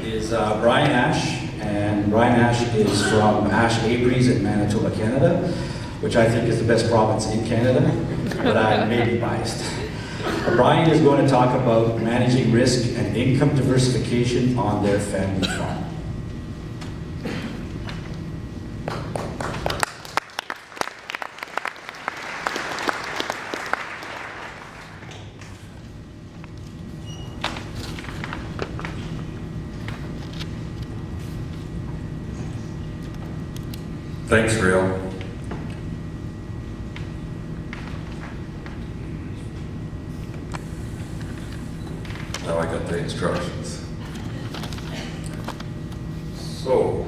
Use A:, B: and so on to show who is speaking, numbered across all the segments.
A: is Bryan Ash, and Bryan Ash is from Apiaries in Manitoba, Canada, which I think is the best province in Canada, but I may be biased. Bryan is going to talk about managing risk and income diversification on their family farm.
B: Thanks, Real. Now I got the instructions. So,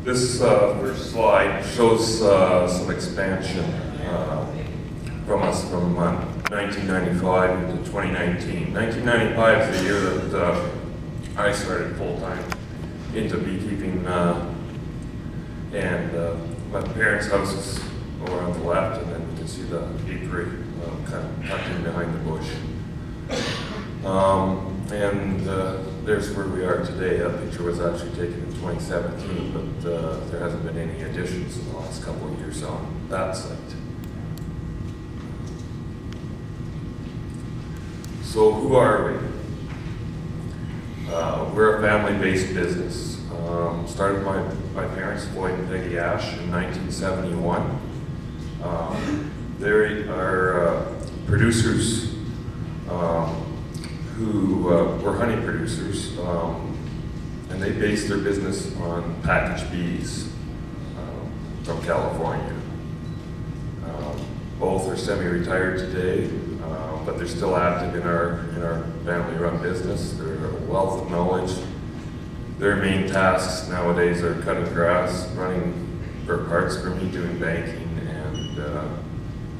B: this first slide shows some expansion from us from 1995 into 2019. 1995 is the year that I started full-time into beekeeping. And my parents' house is over on the left, and then you can see the apiary kind of tucked in behind the bush. There's where we are today. That picture was actually taken in 2017, but there hasn't been any additions in the last couple of years on that site. So who are we? We're a family-based business. Started by my parents, Floyd and Peggy Ash, in 1971. They are producers who were honey producers, and they based their business on packaged bees from California. Both are semi-retired today, but they're still active in our family-run business. They're a wealth of knowledge. Their main tasks nowadays are cutting grass, running for parts for me, doing banking, and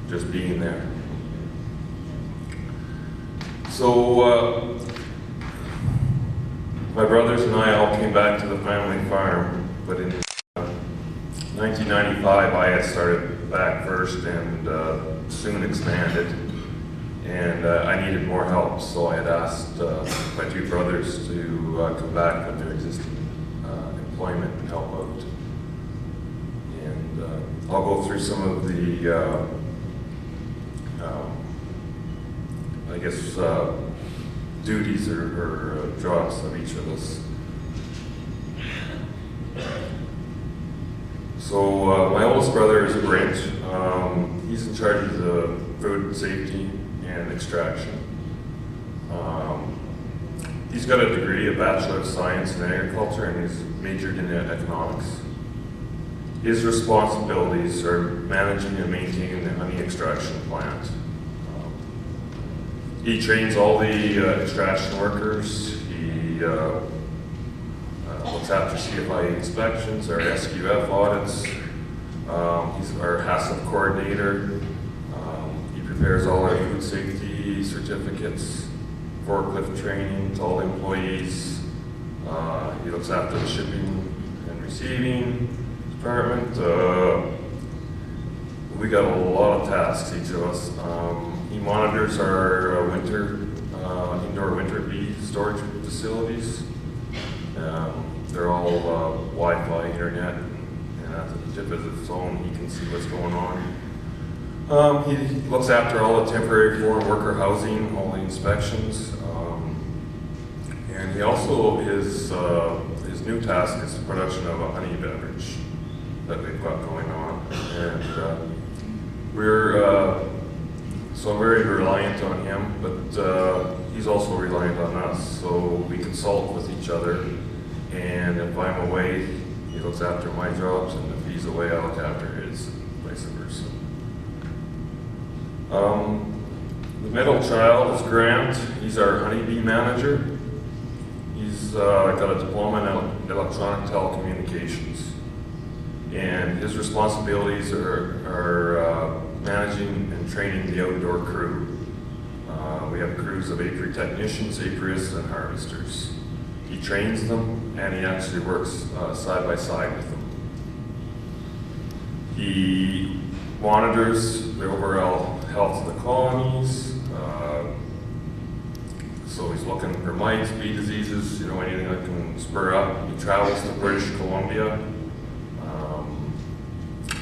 B: just being there. So my brothers and I all came back to the family farm, but in 1995 I had started back first and soon expanded. And I needed more help, so I had asked my two brothers to come back with their existing employment and help out. And I'll go through some of the, I guess, duties or jobs of each of us. So my oldest brother is Brent. He's in charge of the food safety and extraction. He's got a degree, a Bachelor of Science in Agriculture, and he's majored in economics. His responsibilities are managing and maintaining the honey extraction plant. He trains all the extraction workers. He looks after CFIA inspections, our SQF audits. He's our HACCP coordinator. Prepares all our food safety certificates, forklift training to all employees. He looks after the shipping and receiving department. We got a lot of tasks, each of us. He monitors our indoor winter bee storage facilities. They're all Wi-Fi, internet, and at the tip of his phone he can see what's going on. He looks after all the temporary foreign worker housing, all the inspections, and he also, his new task is the production of a honey beverage that we've got going on. And so I'm very reliant on him, but he's also reliant on us, so we consult with each other, and if I'm away, he looks after my jobs, and if he's away, I look after his, vice versa. The middle child is Grant. He's our honeybee manager. He's got a diploma in electronic telecommunications. And his responsibilities are managing and training the outdoor crew. We have crews of apiary technicians, apiarists, and harvesters. He trains them, and he actually works side by side with them. He monitors the overall health of the colonies, So he's looking for mites, bee diseases, you know, anything that can spur up. He travels to British Columbia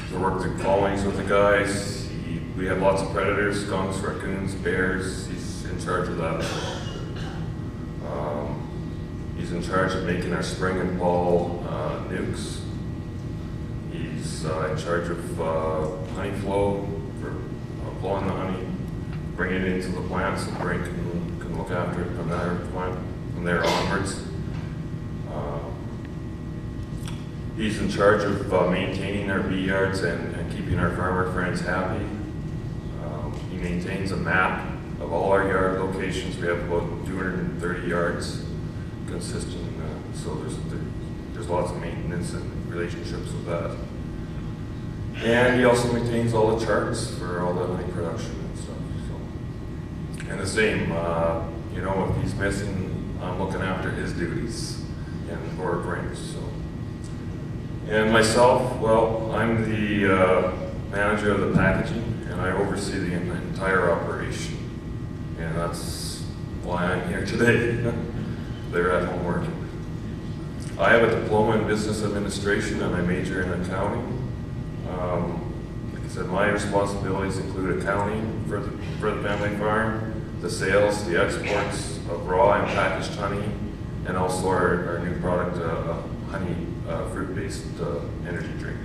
B: to work the colonies with the guys. We have lots of predators, skunks, raccoons, bears. He's in charge of that. He's in charge of making our spring and fall nukes. He's in charge of honey flow, for blowing the honey, bringing it into the plant so Bryan can look after it from there onwards. He's in charge of maintaining our bee yards and keeping our farmer friends happy. He maintains a map of all our yard locations. We have about 230 yards consistent, so there's lots of maintenance and relationships with that. And he also maintains all the charts for all the honey production and stuff. So. And the same, you know, if he's missing, I'm looking after his duties and or Bryan's. So. And myself, well, I'm the manager of the packaging, and I oversee the entire operation. And that's why I'm here today. They're at home working. I have a diploma in business administration and I major in accounting. Like I said, my responsibilities include accounting for the family farm, the sales, the exports of raw and packaged honey, and also our new product, honey fruit-based energy drink.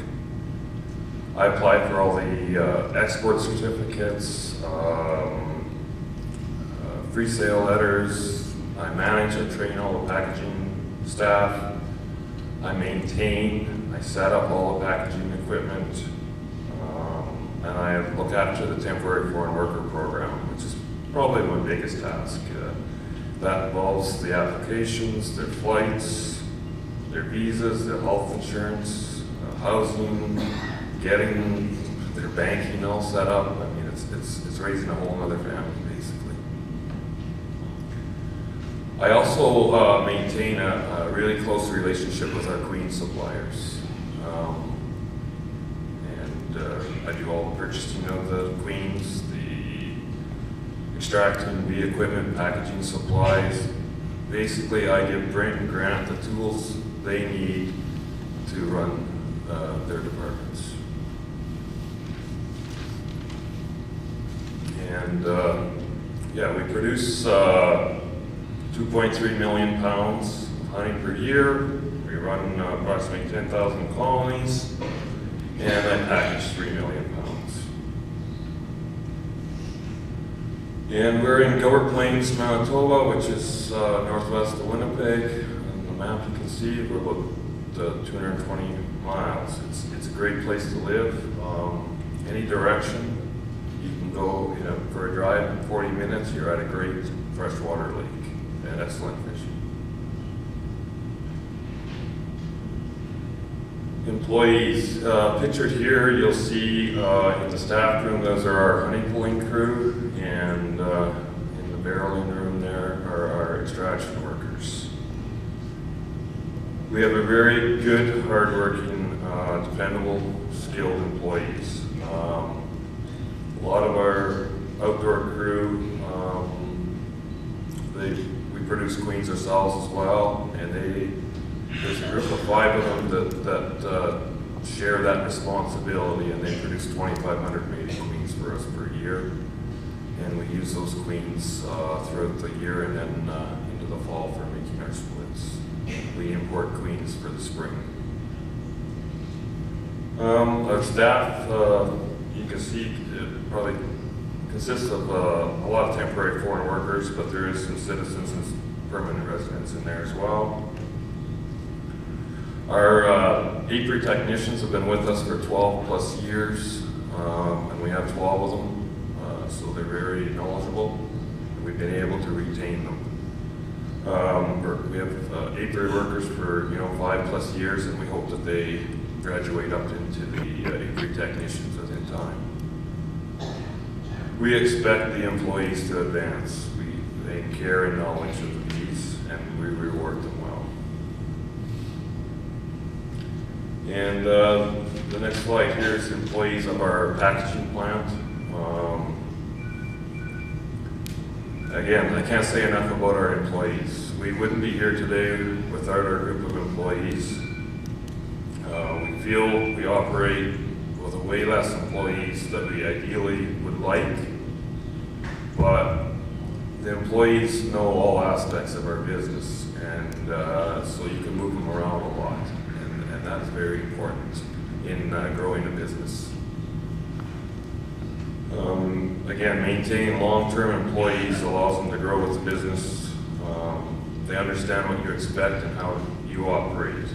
B: I applied for all the export certificates, free sale letters. I manage and train all the packaging staff. I maintain, I set up all the packaging equipment, and I look after the temporary foreign worker program, which is probably my biggest task. That involves the applications, their flights, their visas, their health insurance, housing, getting their banking all set up. I mean, it's raising a whole other family, basically. I also maintain a really close relationship with our queen suppliers. I do all the purchasing of the queens, the extracting, bee equipment, packaging supplies. Basically, I give Bryan and Grant the tools they need to run their departments. And yeah, we produce 2.3 million pounds of honey per year. We run approximately 10,000 colonies, and I package 3 million pounds. And we're in Gower Plains, Manitoba, which is northwest of Winnipeg. On the map you can see we're about 220 miles. It's a great place to live. Any direction. You can go for a drive in 40 minutes, you're at a great freshwater lake and excellent fishing. Employees, pictured here, you'll see in the staff room, those are our honey pulling crew, and in the barreling room there are our extraction workers. We have a very good, hardworking, dependable, skilled employees. A lot of our outdoor crew, we produce queens ourselves as well, and there's a group of 5 of them that share that responsibility, and they produce 2,500 mating queens for us per year. And we use those queens throughout the year and then into the fall for making our splits. We import queens for the spring. Our staff, you can see, probably consists of a lot of temporary foreign workers, but there is some citizens and permanent residents in there as well. Our apiary technicians have been with us for 12 plus years, and we have 12 of them, so they're very knowledgeable, and we've been able to retain them. We have apiary workers for 5 plus years, and we hope that they graduate up into the apiary technicians within time. We expect the employees to advance. They care and knowledge of the bees, and we reward them well. And the next slide here is employees of our packaging plant. Again, I can't say enough about our employees. We wouldn't be here today without our group of employees. We feel we operate with way less employees than we ideally would like, but the employees know all aspects of our business, and so you can move them around a lot, and that's very important in growing a business. Again, maintaining long-term employees allows them to grow with the business. They understand what you expect and how you operate.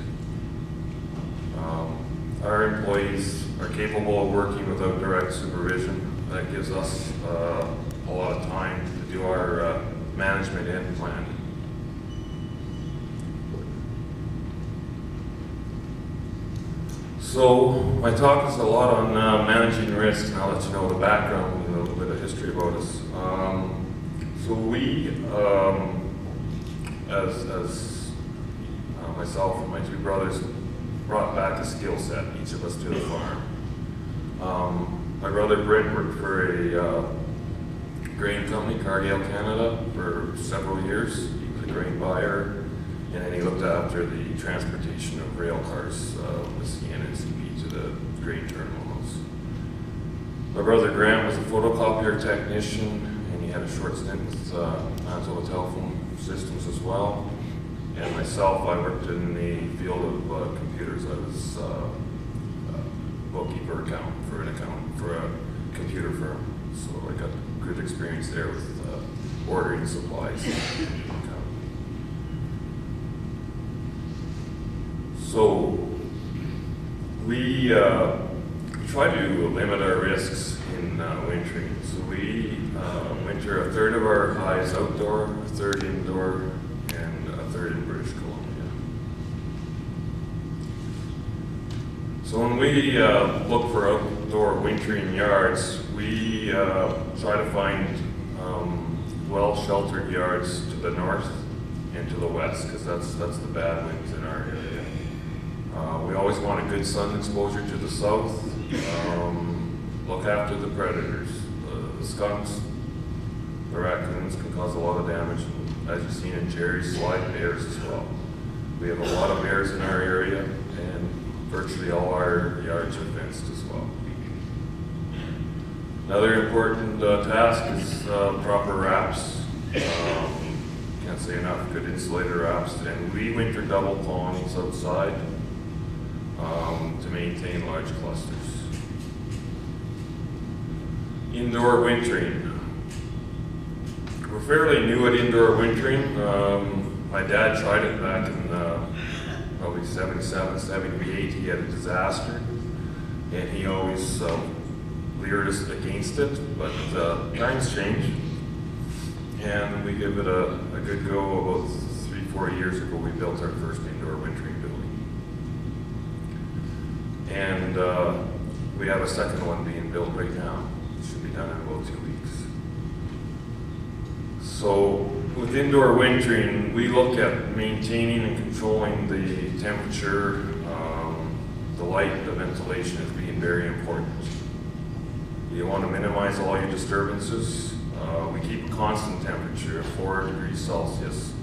B: Our employees are capable of working without direct supervision. That gives us a lot of time to do our management and planning. So I talk is a lot on managing risks, and I'll let you know the background, a little bit of history about us. So we, as myself and my two brothers, brought back a skill set, each of us to the farm. My brother Brent worked for a grain company, Cargill Canada, for several years. He was a grain buyer, and then he looked after the transportation of rail cars with CN and CP to the grain terminals. My brother Grant was a photocopier technician, and he had a short stint with Manitoba Telephone Systems as well. And myself, I worked in the field of computers. I was a bookkeeper accountant for a computer firm. So I got good experience there with ordering supplies. So we try to limit our risks in wintering. So we winter a third of our highs outdoor, a third indoor, and a third in British Columbia. So when we look for outdoor wintering yards, we try to find well-sheltered yards to the north and to the west, because that's the bad winds in our area. We always want a good sun exposure to the south. Look after the predators. The skunks, the raccoons can cause a lot of damage, and as you've seen in Jerry's slide, bears as well. We have a lot of bears in our area, and virtually all our yards are fenced as well. Another important task is proper wraps. Can't say enough, good insulated wraps. And we winter double ponds outside to maintain large clusters. Indoor wintering. We're fairly new at indoor wintering. My dad tried it back in probably 77, 78. He had a disaster, and he always leered us against it, but times change, and we give it a good go. About 3-4 years ago, we built our first indoor wintering building, and we have a second one being built right now. It should be done in about 2 weeks. So with indoor wintering, we look at maintaining and controlling the temperature, the light, the ventilation as being very important. You want to minimize all your disturbances. We keep a constant temperature of 4 degrees Celsius.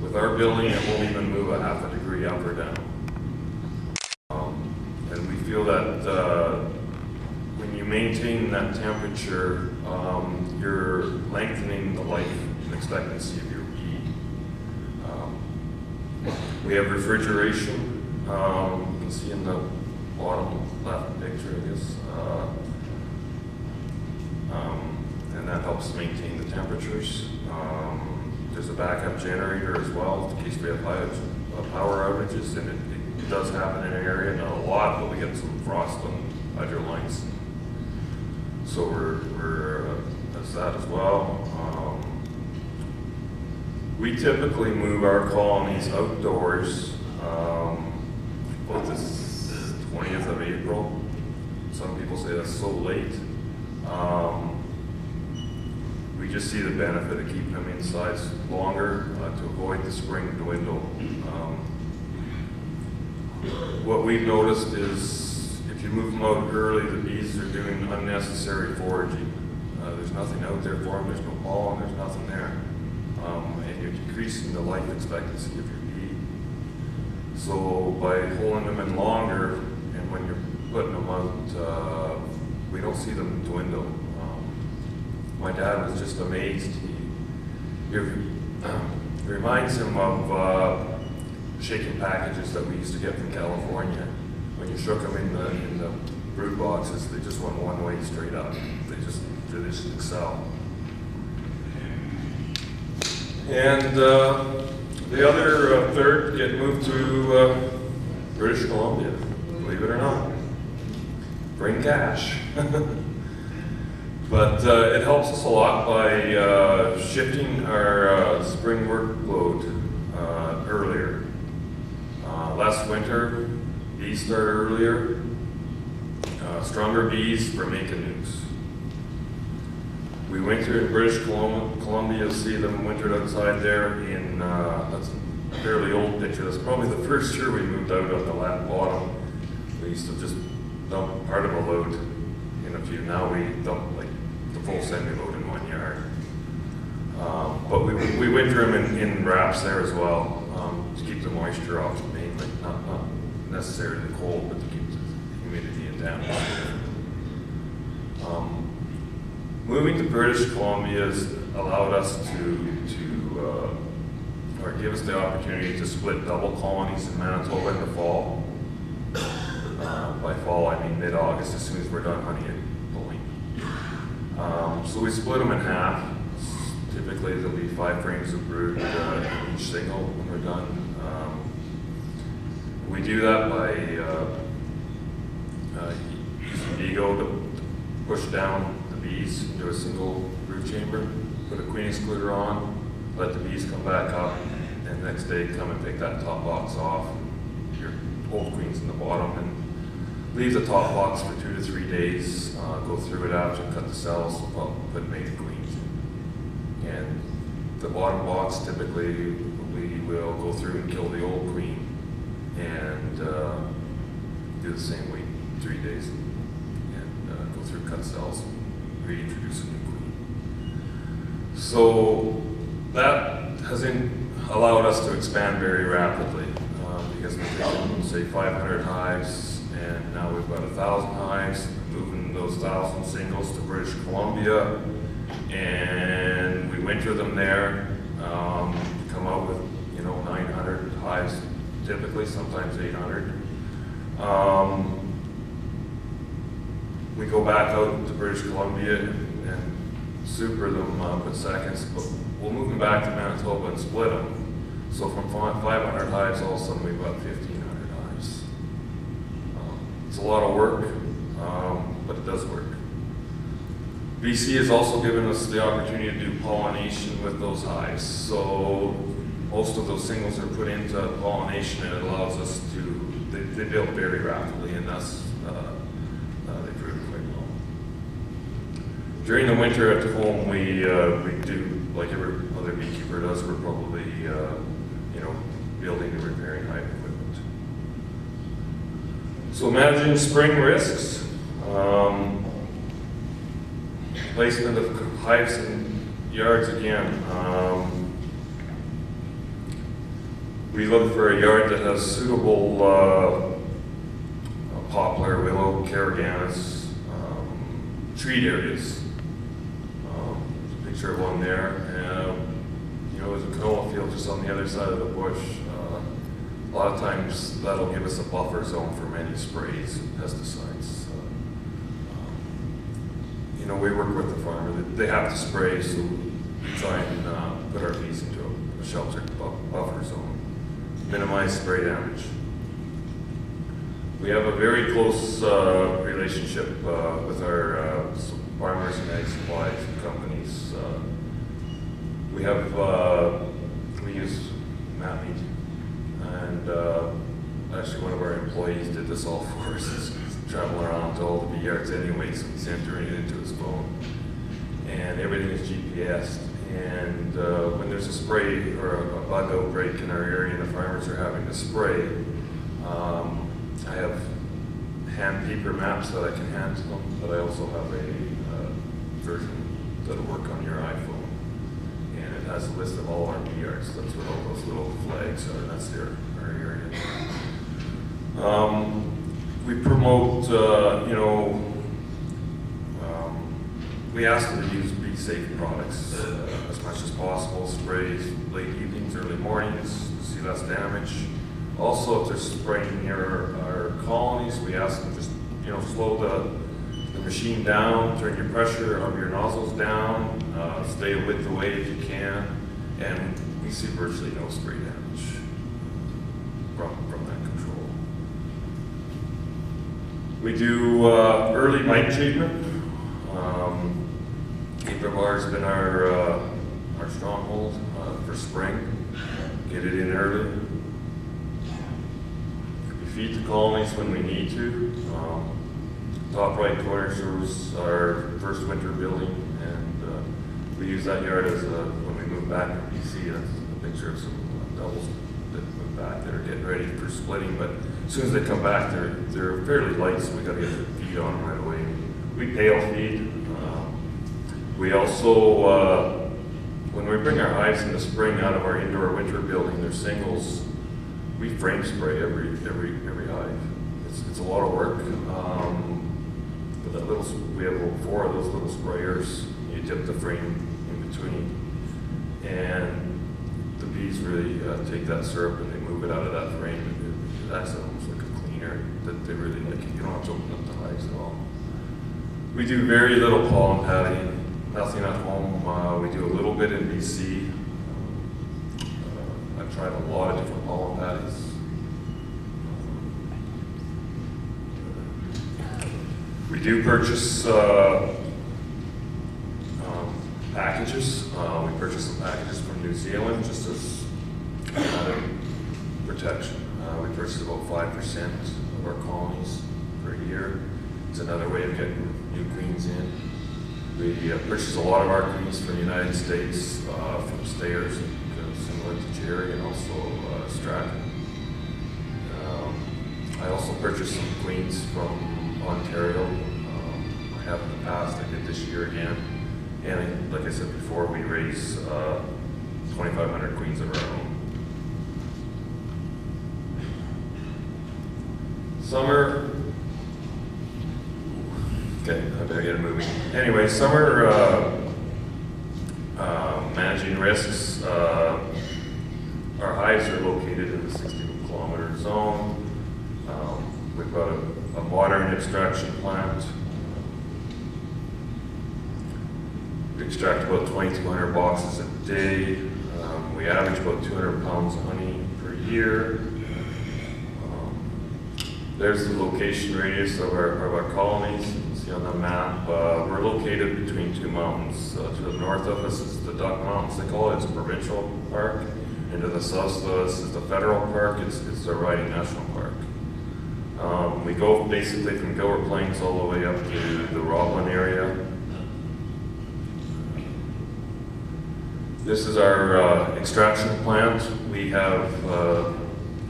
B: With our building, it won't even move a half a degree up or down. And we feel that when you maintain that temperature, you're lengthening the life expectancy of your bee. We have refrigeration. You can see in the bottom left picture, I guess. And that helps maintain the temperatures. There's a backup generator as well in case we have power outages, and it does happen in an area, not a lot, but we get some frost on hydro lines. So that's that as well. We typically move our colonies outdoors about the 20th of April. Some people say that's so late. We just see the benefit of keeping them inside longer to avoid the spring dwindle. What we've noticed is if you move them out early, the bees are doing unnecessary foraging. There's nothing out there for them, there's no pollen, there's nothing there. And you're decreasing the life expectancy of your bee. So by holding them in longer, and when you're putting them out, we don't see them dwindle. My dad was just amazed. It reminds him of shaking packages that we used to get from California. When you shook them in the brood boxes, they just went one way straight up. They just excel. And the other third get moved to British Columbia, believe it or not. Bring cash. But it helps us a lot by shifting our spring workload earlier. Last winter, bees start earlier. Stronger bees for making nukes. We winter in British Columbia, see them wintered outside there in, that's a fairly old picture. That's probably the first year we moved out on the lap bottom. We used to just dump part of a load in a few. Now we dump like the full semi-load in 1 yard. But we winter them in wraps there as well, to keep the moisture off mainly. Not necessarily the cold, but to keep the humidity and dampness. Moving to British Columbia has allowed us or give us the opportunity to split double colonies in Manitoba in the fall. By fall, I mean mid-August, as soon as we're done honey and pulling. So we split them in half. Typically, there'll be 5 frames of brood in each single when we're done. We do that by using Vigo to push down the bees into a single brood chamber, put a queen excluder on, let the bees come back up, and next day come and take that top box off. Your old queen's in the bottom, and leave the top box for 2 to 3 days, go through it after, cut the cells, put mated queens in. And the bottom box, typically, we will go through and kill the old queen, and do the same week, 3 days, and go through cut cells, reintroduce a new queen. So that has allowed us to expand very rapidly, because we've taken, say, 500 hives, and now we've got 1,000 hives, moving those 1,000 singles to British Columbia, and we winter them there, come out with 900 hives typically, sometimes 800. We go back out to British Columbia and super them with seconds, but we'll move them back to Manitoba and split them. So from 500 hives, all of a sudden we've got 1,500 hives. It's a lot of work, but it does work. BC has also given us the opportunity to do pollination with those hives. So most of those singles are put into pollination, and it allows us to, they build very rapidly, and thus they brood quite well. During the winter at home, we do, like every other beekeeper does, we're probably, building and repairing hive equipment. So managing spring risks, placement of hives in yards again. We look for a yard that has suitable poplar, willow, carriganus, treat areas. There's a picture of one there. There's a canola field just on the other side of the bush. A lot of times that'll give us a buffer zone for many sprays and pesticides. We work with the farmer. They have to spray, so we try and put our bees into a sheltered buffer zone. Minimize spray damage. We have a very close relationship with our farmers and ag supplies companies. We use MAPME, and actually one of our employees did this all for us. He's traveling around to all the bee yards anyway, so he's entering it into his phone. And everything is GPSed. And when there's a spray or a bug outbreak in our area and the farmers are having to spray, I have hand paper maps that I can hand to them, but I also have a version that'll work on your iPhone. And it has a list of all our Apiaries. That's what all those little flags are. That's our area. We promote, we ask them to use Be Safe products as much as possible. Sprays late evenings, early mornings to see less damage. Also, if they're spraying near our colonies, we ask them to just, slow the machine down, turn your pressure of your nozzles down, stay a width away if you can, and we see virtually no spray damage from that control. We do early mite treatment. Apiaries has been our stronghold for spring. Get it in early. We feed the colonies when we need to. Top right corner shows our first winter building, and we use that yard as when we move back to BC. That's a picture of some doubles that move back that are getting ready for splitting. But as soon as they come back, they're fairly light, so we got to get the feed on them right away. We pail feed. We also, when we bring our hives in the spring out of our indoor winter building, they're singles. We frame spray every hive. It's a lot of work. But that little, we have 4 of those little sprayers. You dip the frame in between, and the bees really take that syrup and they move it out of that frame. It acts almost like a cleaner that they really like. You don't have to open up the hives at all. We do very little pollen patting. Nothing at home. We do a little bit in BC. I've tried a lot of different pollen patties. We do purchase packages. We purchase some packages from New Zealand just as another protection. We purchase about 5% of our colonies per year. It's another way of getting new queens in. We purchase a lot of our queens from the United States, from stayers, similar to Jerry, and also Stratton. I also purchased some queens from Ontario. I have in the past, I did this year again. And like I said before, we raise 2,500 queens of our own. Summer. Okay, I better get it moving. Anyway, summer managing risks. Our hives are located in the 60-kilometer zone. We've got a modern extraction plant. We extract about 2,200 boxes a day. We average about 200 pounds of honey per year. There's the location radius of our colonies. You can see on the map. We're located between 2 mountains. To the north of us is the Duck Mountains, they call it. It's a provincial park. And to the south of us is the federal park. It's the Riding National Park. We go basically from Gilbert Plains all the way up to the Roblin area. This is our extraction plant. We have,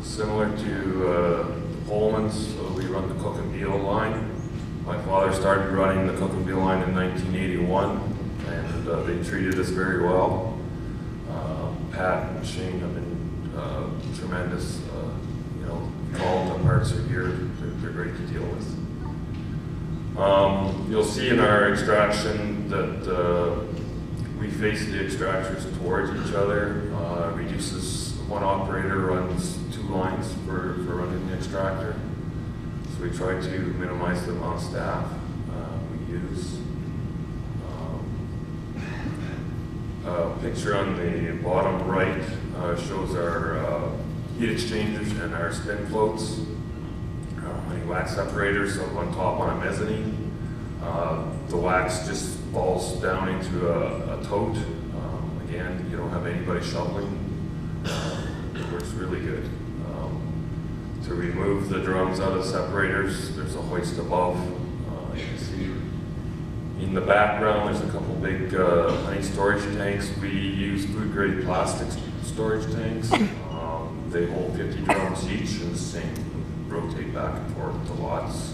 B: similar to Pullman's, we run the cook and peel line. My father started running the cook and peel line in 1981, and they treated us very well. Pat and Shane have been tremendous. All the parts are here. They're great to deal with. You'll see in our extraction that we face the extractors towards each other. Reduces, one operator runs 2 lines for running the extractor. So we try to minimize the amount of staff we use. Picture on the bottom right shows our heat exchangers and our spin floats. Honey wax separators up on top on a mezzanine. The wax just falls down into a tote. Again, you don't have anybody shoveling. It works really good. To remove the drums out of the separators, there's a hoist above. You can see in the background, there's a couple big honey storage tanks. We use food-grade plastic storage tanks. They hold 50 drums each, and the same rotate back and forth to lots.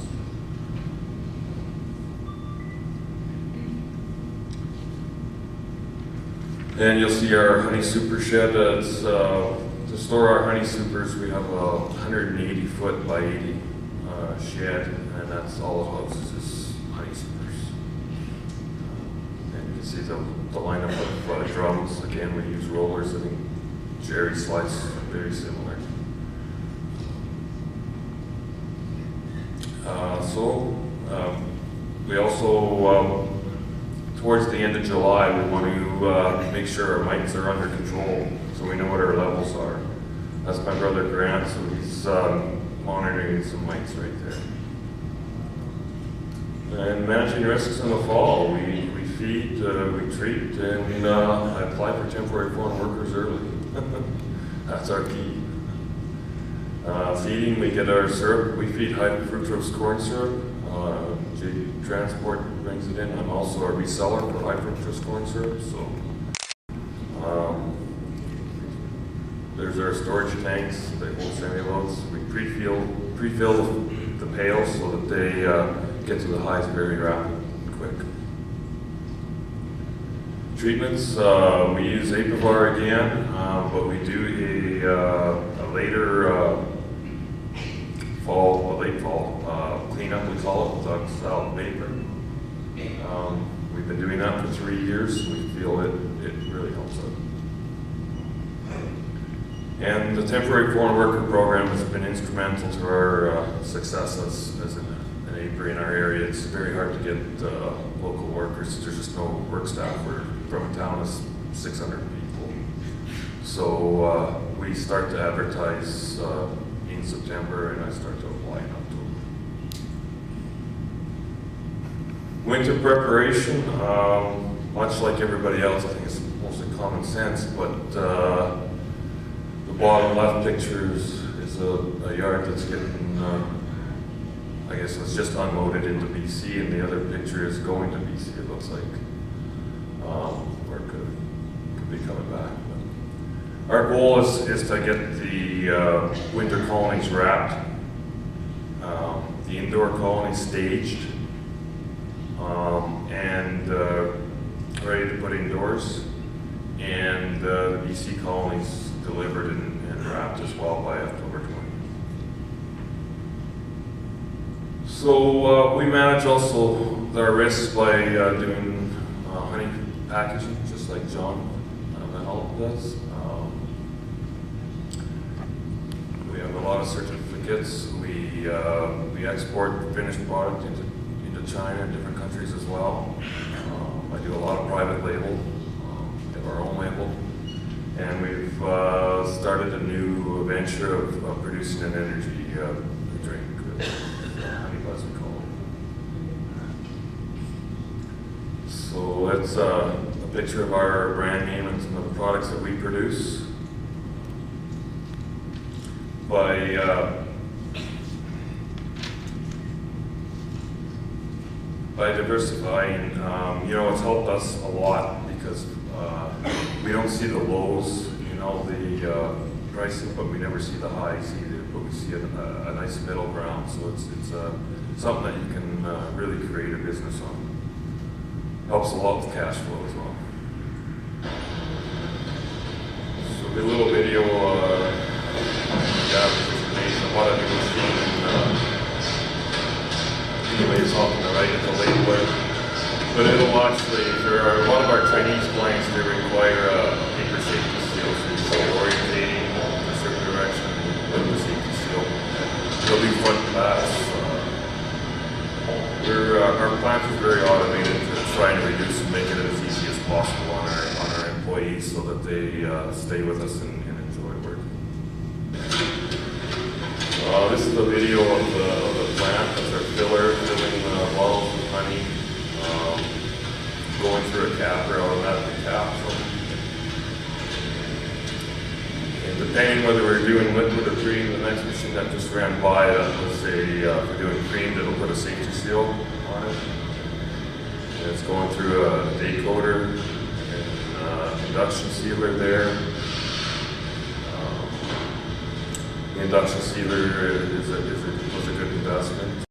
B: And you'll see our honey super shed. It's, to store our honey supers, we have a 180 foot by 80 shed, and that's all it houses is honey supers. And you can see the lineup of drums. Again, we use rollers. I think Jerry slice very similar. We also, towards the end of July, we want to make sure our mites are under control, so we know what our levels are. That's my brother Grant, so he's monitoring some mites right there. And managing risks in the fall, we feed, we treat, and I apply for temporary foreign workers early. That's our key. Feeding, we get our syrup. We feed high fructose corn syrup. Transport brings it in. I'm also a reseller for high fructose corn syrup. So there's our storage tanks. They hold semi-loads. We pre-fill the pails so that they get to the highs very rapid and quick. Treatments, we use Apivar again, but we do a later late fall cleanup, we call it, with oxide vapor. We've been doing that for 3 years. We feel it really helps out. And the temporary foreign worker program has been instrumental to our success as an apiary in our area. It's very hard to get local workers. There's just no work staff. We're from a town of 600 people. So we start to advertise in September, and I start to apply in October. Winter preparation, much like everybody else, I think it's mostly common sense, but the bottom left picture is a yard that's getting, I guess it's just unloaded into BC, and the other picture is going to BC, it looks like, or it could be coming back. But our goal is to get the winter colonies wrapped, the indoor colonies staged, and ready to put indoors, and the BC colonies delivered and wrapped as well by October 20th. So we manage also our risks by doing honey packaging, just like John Mahal does. We have a lot of certificates. We export finished product into China and different countries as well. I do a lot of private label. We have our own label. And we've started a new venture of producing an energy drink, honey buzz we call it. So that's a picture of our brand name and some of the products that we produce. By diversifying, it's helped us a lot because we don't see the lows, the pricing, but we never see the highs either. But we see a nice middle ground, so it's something that you can really create a business on. Helps a lot with cash flow as well. So a little video, of what I do with feeding. Anyways, off on the right is a labeler. But it'll actually, there are a lot of our Chinese blanks, they require a paper safety seal, so you see orientating in a certain direction with the safety seal. They'll be front and back. Our plant is very automated to try and reduce and make it as easy as possible on our employees so that they stay with us and enjoy work. This is a video of the plant. That's our filler, filling bottles with honey, going through a capper, automatic capsule. And depending whether we're doing liquid or cream, the next machine that just ran by, that was if we're doing cream, it'll put a safety seal on it. And it's going through a decoder and induction sealer there. The induction sealer was a good investment.